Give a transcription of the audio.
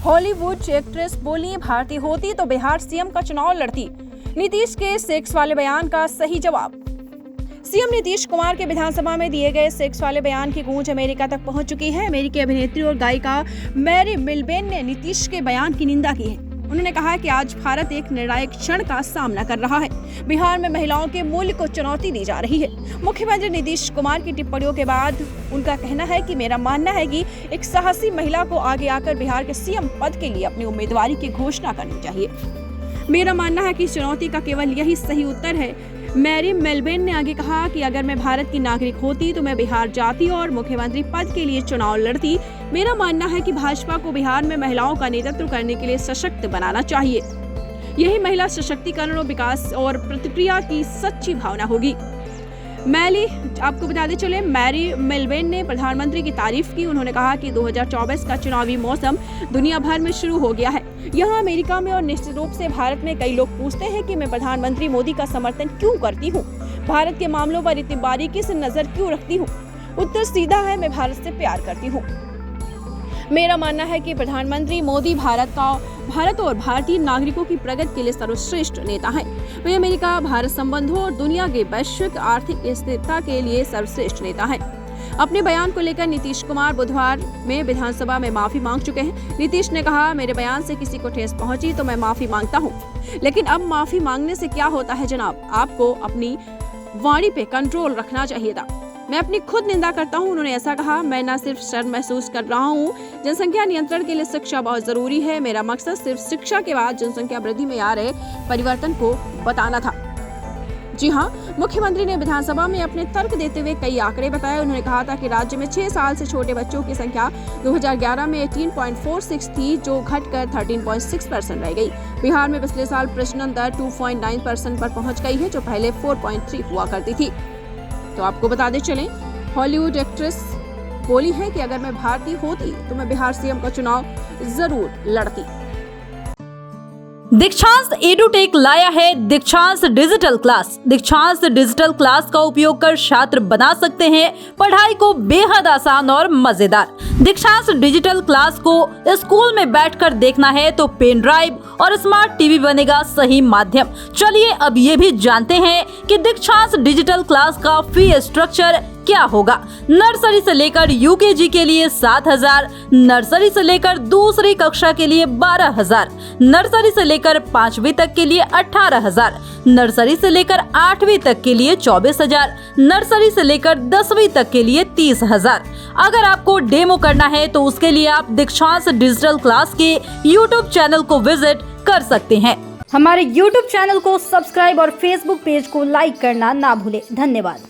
Hollywood actress बोली, भारतीय होती तो बिहार सीएम का चुनाव लड़ती। नीतीश के सेक्स वाले बयान का सही जवाब। सीएम नीतीश कुमार के विधानसभा में दिए गए सेक्स वाले बयान की गूंज अमेरिका तक पहुंच चुकी है। अमेरिकी अभिनेत्री और गायिका मैरी मिलबेन ने नीतीश के बयान की निंदा की है। उन्होंने कहा कि आज भारत एक निर्णायक क्षण का सामना कर रहा है। बिहार में महिलाओं के मूल्य को चुनौती दी जा रही है। मुख्यमंत्री नीतीश कुमार की टिप्पणियों के बाद उनका कहना है कि मेरा मानना है कि एक साहसी महिला को आगे आकर बिहार के सीएम पद के लिए अपनी उम्मीदवारी की घोषणा करनी चाहिए। मेरा मानना है कि इस चुनौती का केवल यही सही उत्तर है। मैरी मेलबेन ने आगे कहा कि अगर मैं भारत की नागरिक होती तो मैं बिहार जाती और मुख्यमंत्री पद के लिए चुनाव लड़ती। मेरा मानना है कि भाजपा को बिहार में महिलाओं का नेतृत्व करने के लिए सशक्त बनाना चाहिए। यही महिला सशक्तिकरण और विकास और प्रतिक्रिया की सच्ची भावना होगी। आपको बताते चले, मैरी मेलबेन ने प्रधानमंत्री की तारीफ की। उन्होंने कहा कि 2024 का चुनावी मौसम दुनिया भर में शुरू हो गया है, यहाँ अमेरिका में और निश्चित रूप से भारत में। कई लोग पूछते हैं कि मैं प्रधानमंत्री मोदी का समर्थन क्यों करती हूँ, भारत के मामलों पर इतनी बारीकी से नजर क्यों रखती हूँ। उत्तर सीधा है, मैं भारत से प्यार करती हूँ। मेरा मानना है कि प्रधानमंत्री मोदी भारत और भारतीय नागरिकों की प्रगति के लिए सर्वश्रेष्ठ नेता हैं। वे अमेरिका भारत संबंधों और दुनिया के वैश्विक आर्थिक स्थिरता के लिए सर्वश्रेष्ठ नेता हैं। अपने बयान को लेकर नीतीश कुमार बुधवार में विधानसभा में माफी मांग चुके हैं। नीतीश ने कहा, मेरे बयान से किसी को ठेस पहुंची तो मैं माफी मांगता हूं, लेकिन अब माफी मांगने से क्या होता है जनाब, आपको अपनी वाणी पे कंट्रोल रखना चाहिए था। मैं अपनी खुद निंदा करता हूं, उन्होंने ऐसा कहा। मैं न सिर्फ शर्म महसूस कर रहा हूं, जनसंख्या नियंत्रण के लिए शिक्षा बहुत जरूरी है। मेरा मकसद सिर्फ शिक्षा के बाद जनसंख्या वृद्धि में आ रहे परिवर्तन को बताना था। जी हां, मुख्यमंत्री ने विधानसभा में अपने तर्क देते हुए कई आंकड़े बताए। उन्होंने कहा था कि राज्य में 6 साल से छोटे बच्चों की संख्या 2011 में 18.46 थी, जो घटकर 13.6% रह गई। बिहार में पिछले साल प्रजनन दर 2.9% पर पहुंच गई है, जो पहले 4.3 हुआ करती थी। तो आपको बताते चलें, हॉलीवुड एक्ट्रेस बोली है कि अगर मैं भारतीय होती तो मैं बिहार सीएम का चुनाव जरूर लड़ती। दीक्षांत एडुटेक लाया है दीक्षांत डिजिटल क्लास। दीक्षांत डिजिटल क्लास का उपयोग कर छात्र बना सकते हैं पढ़ाई को बेहद आसान और मजेदार। दीक्षांत डिजिटल क्लास को स्कूल में बैठकर देखना है तो पेन ड्राइव और स्मार्ट टीवी बनेगा सही माध्यम। चलिए अब ये भी जानते हैं कि दीक्षांत डिजिटल क्लास का फी स्ट्रक्चर क्या होगा। नर्सरी से लेकर यूकेजी के लिए 7,000, नर्सरी से लेकर दूसरी कक्षा के लिए 12,000, नर्सरी से लेकर 5वीं तक के लिए 18,000, नर्सरी से लेकर 8वीं तक के लिए 24,000, नर्सरी से लेकर 10वीं तक के लिए 30,000। अगर आपको डेमो करना है तो उसके लिए आप दीक्षांत डिजिटल क्लास के YouTube चैनल को विजिट कर सकते हैं। हमारे YouTube चैनल को सब्सक्राइब और Facebook पेज को लाइक करना ना भूलें। धन्यवाद।